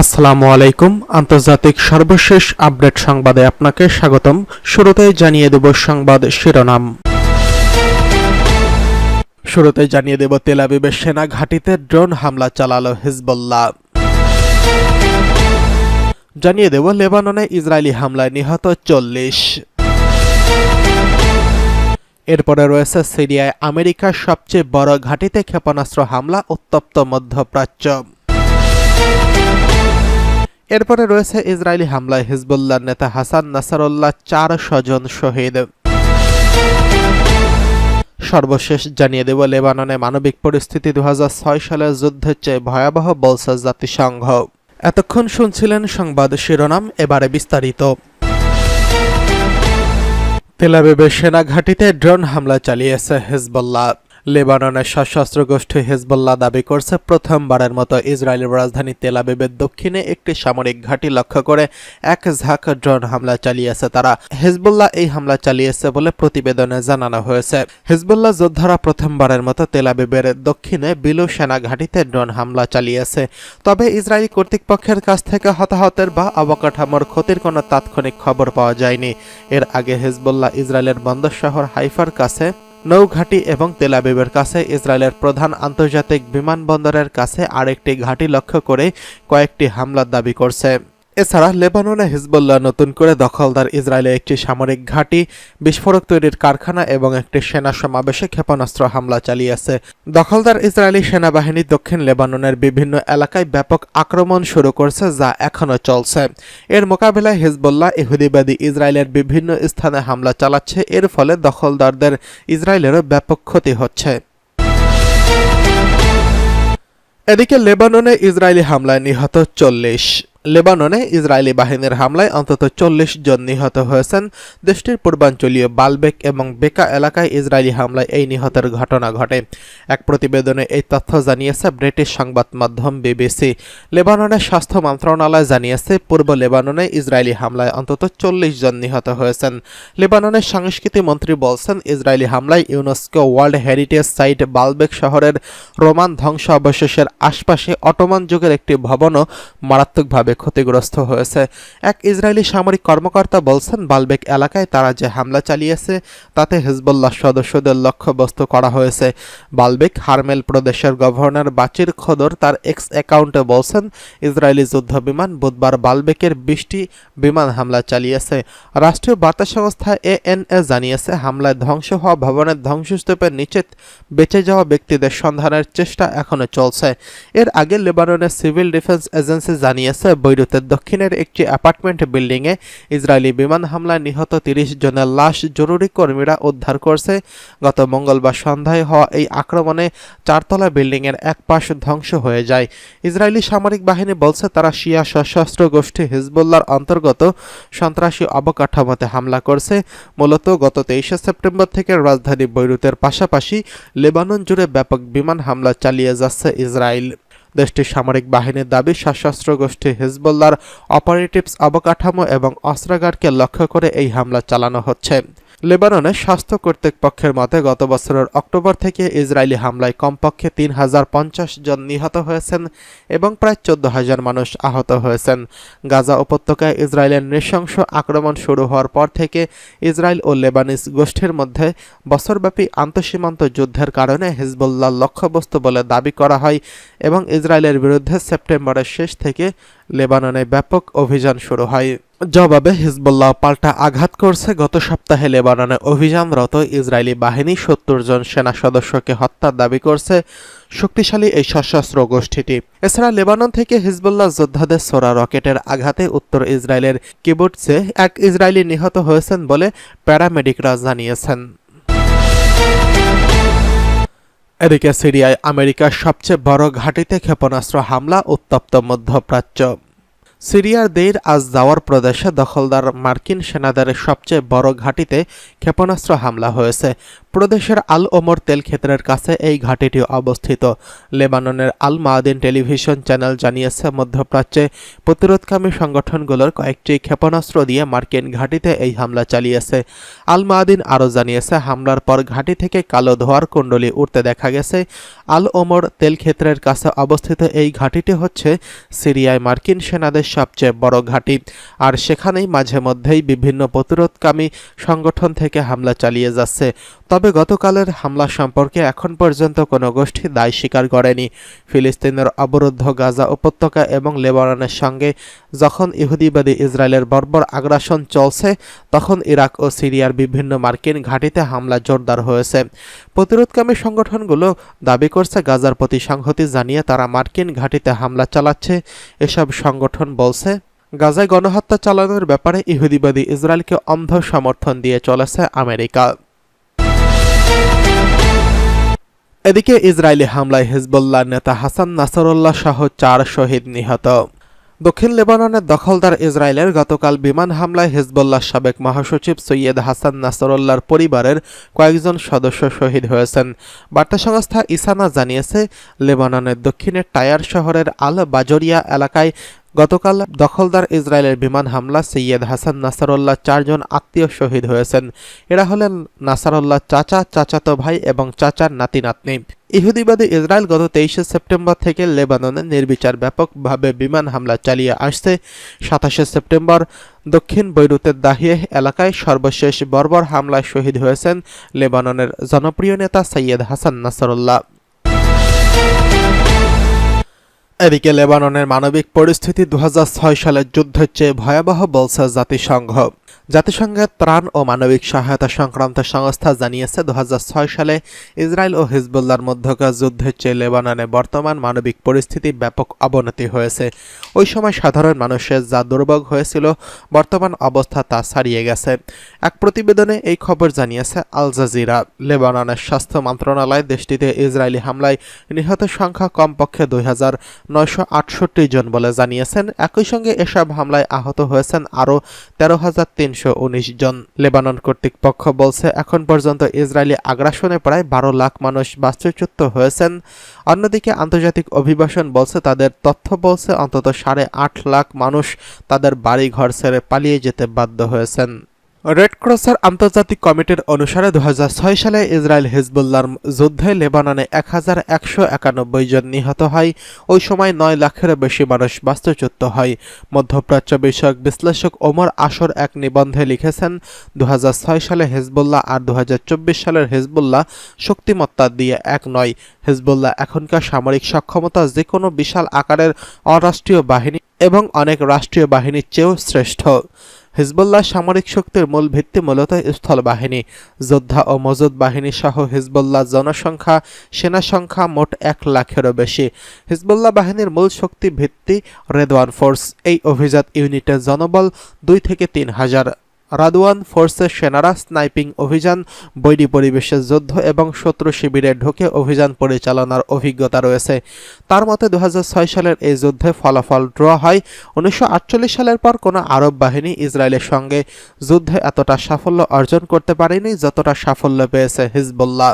আসসালামু আলাইকুম। আন্তর্জাতিক সর্বশেষ আপডেট সংবাদে আপনাকে স্বাগতম। শুরুতেই জানিয়ে দেব সংবাদ শিরোনাম। শুরুতেই জানিয়ে দেব তেল আবিবের সেনা ঘাঁটিতে ড্রোন হামলা চালালো হিজবুল্লাহ। জানিয়ে দেব লেবাননে ইসরায়েলি হামলায় নিহত 40। এরপরে রয়েছে সিরিয়ায় আমেরিকার সবচেয়ে বড় ঘাঁটিতে ক্ষেপণাস্ত্র হামলা, উত্তপ্ত মধ্যপ্রাচ্য। এরপরে রয়েছে ইসরায়েলি হামলায় হিজবুল্লাহর নেতা হাসান নাসারুল্লাহ 4 স্বজন শহীদ। সর্বশেষ জানিয়ে দেব লেবাননে মানবিক পরিস্থিতি 2006 সালের যুদ্ধের চেয়ে ভয়াবহ বলছে জাতিসংঘ। এতক্ষণ শুনছিলেন সংবাদ শিরোনাম, এবারে বিস্তারিত। তেল আবিবের সেনা ঘাঁটিতে ড্রোন হামলা চালিয়েছে হিজবুল্লাহ। লেবাননের সশস্ত্র গোষ্ঠী হিজবুল্লাহ দাবি করছে প্রথমবারের মতো ইসরায়েলের রাজধানী তেল আবিবের দক্ষিণে একটি সামরিক ঘাঁটি লক্ষ্য করে এক ঝাঁক ড্রোন হামলা চালিয়েছে তারা। হিজবুল্লাহ এই হামলা চালিয়েছে বলে প্রতিবেদনে জানানো হয়েছে। হিজবুল্লাহ যোদ্ধারা প্রথমবারের মতো তেল আবিবের দক্ষিণে বিলু সেনা ঘাঁটিতে ড্রোন হামলা চালিয়েছে। তবে ইসরায়েলি কর্তৃপক্ষের কাছ থেকে হতাহতের বা অবকাঠামোর ক্ষতির কোনো তাৎক্ষণিক খবর পাওয়া যায়নি। এর আগে হিজবুল্লাহ ইসরায়েলের বন্দর শহর হাইফার কাছে নৌঘাঁটি এবং তেল আবিবের কাছে ইসরায়েলের প্রধান আন্তর্জাতিক বিমানবন্দরের কাছে আরেকটি ঘাঁটি লক্ষ্য করে কয়েকটি হামলার দাবি করছে। এছাড়া লেবাননে হিজবুল্লাহ নতুন করে দখলদার ইসরায়েলে একটি সামরিক ঘাঁটি, বিস্ফোরক তৈরির কারখানা এবং একটি সেনা সমাবেশে ক্ষেপণাস্ত্র হামলা চালিয়েছে। দখলদার ইসরায়েলি সেনাবাহিনী দক্ষিণ লেবাননের বিভিন্ন এলাকায় ব্যাপক আক্রমণ শুরু করছে, যা এখনও চলছে। এর মোকাবিলায় হিজবুল্লাহ ইহুদিবাদী ইসরায়েলের বিভিন্ন স্থানে হামলা চালাচ্ছে। এর ফলে দখলদারদের ইসরায়েলেরও ব্যাপক ক্ষতি হচ্ছে। এদিকে লেবাননে ইসরায়েলি হামলায় নিহত 40। লেবাননে ইসরায়েলি বাহিনীর হামলায় অন্তত 40 জন নিহত হয়েছেন। দেশটির পূর্বাঞ্চলীয় বালবেক এবং বেকা এলাকায় ইসরায়েলি হামলায় এই নিহতের ঘটনা ঘটে। এক প্রতিবেদনে এই তথ্য জানিয়েছে ব্রিটিশ সংবাদ মাধ্যম বিবিসি। লেবাননের স্বাস্থ্য মন্ত্রণালয় জানিয়েছে পূর্ব লেবাননে ইসরায়েলি হামলায় অন্তত 40 জন নিহত হয়েছেন। লেবাননের সংস্কৃতি মন্ত্রী বলছেন, ইসরায়েলি হামলায় UNESCO world heritage site Baalbek শহরের রোমান ধ্বংস অবশেষের আশপাশে অটোমান যুগের একটি ভবনও মারাত্মকভাবে ক্ষতিগ্রস্ত হয়েছে। এক ইসরায়েলি সামরিক কর্মকর্তা বলছেন, বালবেক এলাকায় তারা যে হামলা চালিয়েছে তাতে হিজবুল্লাহ সদস্যদের লক্ষ্যবস্তু করা হয়েছে। বালবেক হারমেল প্রদেশের গভর্নর বাচির খোদর তার এক্স অ্যাকাউন্টে বলছেন, ইসরায়েলি যুদ্ধবিমান বুধবার বালবেকের 20টি বিমান হামলা চালিয়েছে। রাষ্ট্রীয় বার্তা সংস্থা ANA জানিয়েছে, হামলায় ধ্বংস হওয়া ভবনের ধ্বংসস্তূপের নিচে বেঁচে যাওয়া ব্যক্তিদের সন্ধানের চেষ্টা এখনো চলছে। এর আগে লেবাননের সিভিল ডিফেন্স এজেন্সি জানিয়েছে, বৈরুতের দক্ষিণের একটি অ্যাপার্টমেন্ট বিল্ডিংয়ে ইসরায়েলি বিমান হামলায় নিহত 30 জনের লাশ জরুরি কর্মীরা উদ্ধার করছে। গত মঙ্গলবার সন্ধ্যায় হওয়া এই আক্রমণে 4তলা বিল্ডিংয়ের এক পাশ ধ্বংস হয়ে যায়। ইসরায়েলি সামরিক বাহিনী বলছে, তারা শিয়া সশস্ত্র গোষ্ঠী হিজবুল্লাহর অন্তর্গত সন্ত্রাসী অবকাঠামোতে হামলা করছে। মূলত গত 23 সেপ্টেম্বর থেকে রাজধানী বৈরুতের পাশাপাশি লেবানন জুড়ে ব্যাপক বিমান হামলা চালিয়ে যাচ্ছে ইসরায়েল। দেশটির সামরিক বাহিনীর দাবি, সশস্ত্র গোষ্ঠী হিজবুল্লাহর অপারেটিভস অবকাঠামো এবং অস্ত্রাগারকে লক্ষ্য করে এই হামলা চালানো হচ্ছে। লেবাননের স্বাস্থ্য কর্তৃপক্ষের মতে গত বছরের অক্টোবর থেকে ইসরায়েলি হামলায় কমপক্ষে 3050 জন নিহত হয়েছেন এবং প্রায় 14,000 মানুষ আহত হয়েছেন। গাজা উপত্যকায় ইসরায়েলের নৃশংস আক্রমণ শুরু হওয়ার পর থেকে ইসরায়েল ও লেবানিজ গোষ্ঠীর মধ্যে বছরব্যাপী আন্তঃসীমান্ত যুদ্ধের কারণে হিজবুল্লাহ লক্ষ্যবস্তু বলে দাবি করা হয় এবং ইসরায়েলের বিরুদ্ধে সেপ্টেম্বরের শেষ থেকে লেবাননে ব্যাপক অভিযান শুরু হয়। জবাবে হিজবুল্লাহ পাল্টা আঘাত করছে। গত সপ্তাহে লেবাননে অভিযানরত ইসরায়েলি বাহিনী 70 জন সেনা সদস্যকে হত্যার দাবি করছে শক্তিশালী এই সশস্ত্র গোষ্ঠীটি। এছাড়া লেবানন থেকে হিজবুল্লাহ যোদ্ধাদের ছোড়া রকেটের আঘাতে উত্তর ইসরায়েলের কিবুটজে এক ইসরায়েলি নিহত হয়েছেন বলে প্যারামেডিকরা জানিয়েছেন। এদিকে সিরিয়ায় আমেরিকার সবচেয়ে বড় ঘাঁটিতে ক্ষেপণাস্ত্র হামলা, উত্তপ্ত মধ্যপ্রাচ্য। সিরিয়ার দেইর আজ জাওয়ার প্রদেশে দখলদার মার্কিন সেনাদের সবচেয়ে বড় ঘাঁটিতে ক্ষেপণাস্ত্র হামলা হয়েছে। প্রদেশের আল ওমর তেল ক্ষেত্রের কাছে এই ঘাঁটিটি অবস্থিত। লেবাননের আল মাদিন টেলিভিশন চ্যানেল জানিয়েছে, মধ্যপ্রাচ্যে প্রতিরোধকামী সংগঠনগুলোর কয়েকটি ক্ষেপণাস্ত্র দিয়ে মার্কিন ঘাঁটিতে এই হামলা চালিয়েছে। আল মাদিন আরও জানিয়েছে, হামলার পর ঘাঁটি থেকে কালো ধোঁয়ার কুণ্ডলী উঠতে দেখা গেছে। আল ওমর তেল ক্ষেত্রের কাছে অবস্থিত এই ঘাঁটিটি হচ্ছে সিরিয়ায় মার্কিন সেনাদের সবচেয়ে বড় ঘাঁটি, আর সেখানেই মাঝে মধ্যেই বিভিন্ন প্রতিরোধকামী সংগঠন থেকে হামলা চালিয়ে যাচ্ছে। তবে গতকালের হামলা সম্পর্কে এখন পর্যন্ত কোনো গোষ্ঠী দায় স্বীকার করেনি। ফিলিস্তিনের অবরুদ্ধ গাজা উপত্যকা এবং লেবাননের সঙ্গে যখন ইহুদিবাদী ইসরায়েলের বর্বর আগ্রাসন চলছে, তখন ইরাক ও সিরিয়ার বিভিন্ন মার্কিন ঘাঁটিতে হামলা জোরদার হয়েছে। প্রতিরোধকামী সংগঠনগুলো দাবি করছে গাজার প্রতি সংহতি জানিয়ে তারা মার্কিন ঘাঁটিতে হামলা চালাচ্ছে। এসব সংগঠন বলছে, গাজায় গণহত্যা চালানোর ব্যাপারে ইহুদিবাদী ইসরায়েলকে অন্ধ সমর্থন দিয়ে চলেছে আমেরিকা। এদিকে ইসরায়েলি হামলায় হিজবুল্লাহ নেতা হাসান নাসরুল্লাহ সহ 4 শহীদ নিহত। দক্ষিণ লেবাননের দখলদার ইসরায়েলের গতকাল বিমান হামলায় হিজবুল্লাহ সাবেক মহাসচিব সৈয়দ হাসান নাসরুল্লাহর পরিবারের কয়েকজন সদস্য শহীদ হয়েছেন। বার্তা সংস্থা ইসানা জানিয়েছে, লেবাননের দক্ষিণের টায়ার শহরের আল বাজরিয়া এলাকায় গতকাল দখলদার ইসরায়েলের বিমান হামলা সৈয়দ হাসান নাসরুল্লাহ 4 জন আত্মীয় শহীদ হয়েছেন। এরা হলেন নাসরুল্লাহ চাচা, চাচাতো ভাই এবং চাচার নাতি নাতনি। ইহুদিবাদী ইসরায়েল গত 23 সেপ্টেম্বর থেকে লেবাননে নির্বিচার ব্যাপকভাবে বিমান হামলা চালিয়ে আসছে। 27 সেপ্টেম্বর দক্ষিণ বৈরুতের দাহিয়েহ এলাকায় সর্বশেষ বর্বর হামলায় শহীদ হয়েছেন লেবাননের জনপ্রিয় নেতা সৈয়দ হাসান নাসরুল্লাহ। এদিকে লেবাননের মানবিক পরিস্থিতি 2006 সালের যুদ্ধের চেয়ে ভয়াবহ বলছে জাতিসংঘ। জাতিসংঘের ত্রাণ ও মানবিক সহায়তা সংক্রান্ত সংস্থা জানিয়েছে, 2006 সালে ইসরায়েল ও হিজবুল্লাহর মধ্যকার যুদ্ধের চেয়ে লেবাননে বর্তমান মানবিক পরিস্থিতি ব্যাপক অবনতি হয়েছে। ওই সময় সাধারণ মানুষের যা দুর্ভোগ হয়েছিল, বর্তমান অবস্থা তা ছাড়িয়ে গেছে। এক প্রতিবেদনে এই খবর জানিয়েছে আল জাজিরা। লেবাননের স্বাস্থ্য মন্ত্রণালয় দেশটিতে ইসরায়েলি হামলায় নিহত সংখ্যা কমপক্ষে 2968 জন বলে জানিয়েছেন। একই সঙ্গে এসব হামলায় আহত হয়েছেন আরও 13,319 জন। লেবানন কর্তৃপক্ষ বলছে, এখন পর্যন্ত ইসরায়েলি আগ্রাসনে প্রায় 12 লাখ মানুষ বাস্তুচ্যুত হয়েছেন। অন্যদিকে আন্তর্জাতিক অভিবাসন বলছে, তাদের তথ্য বলছে অন্তত 8.5 লাখ মানুষ তাদের বাড়ি ঘর ছেড়ে পালিয়ে যেতে বাধ্য হয়েছেন। রেড ক্রসের আন্তর্জাতিক কমিটির অনুসারে 2006 সালে ইসরায়েল হিজবুল্লাহর যুদ্ধে লেবাননে 1191 জন নিহত হয়। ওই সময় 9 লাখেরও বেশি মানুষ বাস্তুচ্যুত হয়। মধ্যপ্রাচ্য বিষয়ক বিশ্লেষক ওমর আসর এক নিবন্ধে লিখেছেন, 2006 সালে হিজবুল্লাহ আর 2024 সালের হিজবুল্লাহ শক্তিমত্তা দিয়ে এক নয়। হিজবুল্লাহ এখনকার সামরিক সক্ষমতা যে কোনো বিশাল আকারের অরাষ্ট্রীয় বাহিনী এবং অনেক রাষ্ট্রীয় বাহিনীর চেয়েও শ্রেষ্ঠ। হিজবুল্লাহ সামরিক শক্তির মূল ভিত্তি মূলত স্থল বাহিনী। যোদ্ধা ও মজুদ বাহিনী সহ হিজবুল্লাহ জনসংখ্যা, সেনা সংখ্যা মোট 1 লাখেরও বেশি। হিজবুল্লাহ বাহিনীর মূল শক্তি ভিত্তি রেদওয়ান ফোর্স। এই অভিজাত ইউনিটের জনবল 2 থেকে 3 হাজার। রাদওয়ান ফোর্সের সেনারা স্নাইপিং অভিযান, বৈরী পরিবেশের যুদ্ধ এবং শত্রু শিবিরে ঢুকে অভিযান পরিচালনার অভিজ্ঞতা রয়েছে। তার মতে 2006 সালের এই যুদ্ধে ফলাফল ড্র হয়। 1948 সালের পর কোনো আরব বাহিনী ইসরায়েলের সঙ্গে যুদ্ধে এতটা সাফল্য অর্জন করতে পারেনি যতটা সাফল্য পেয়েছে হিজবুল্লাহ।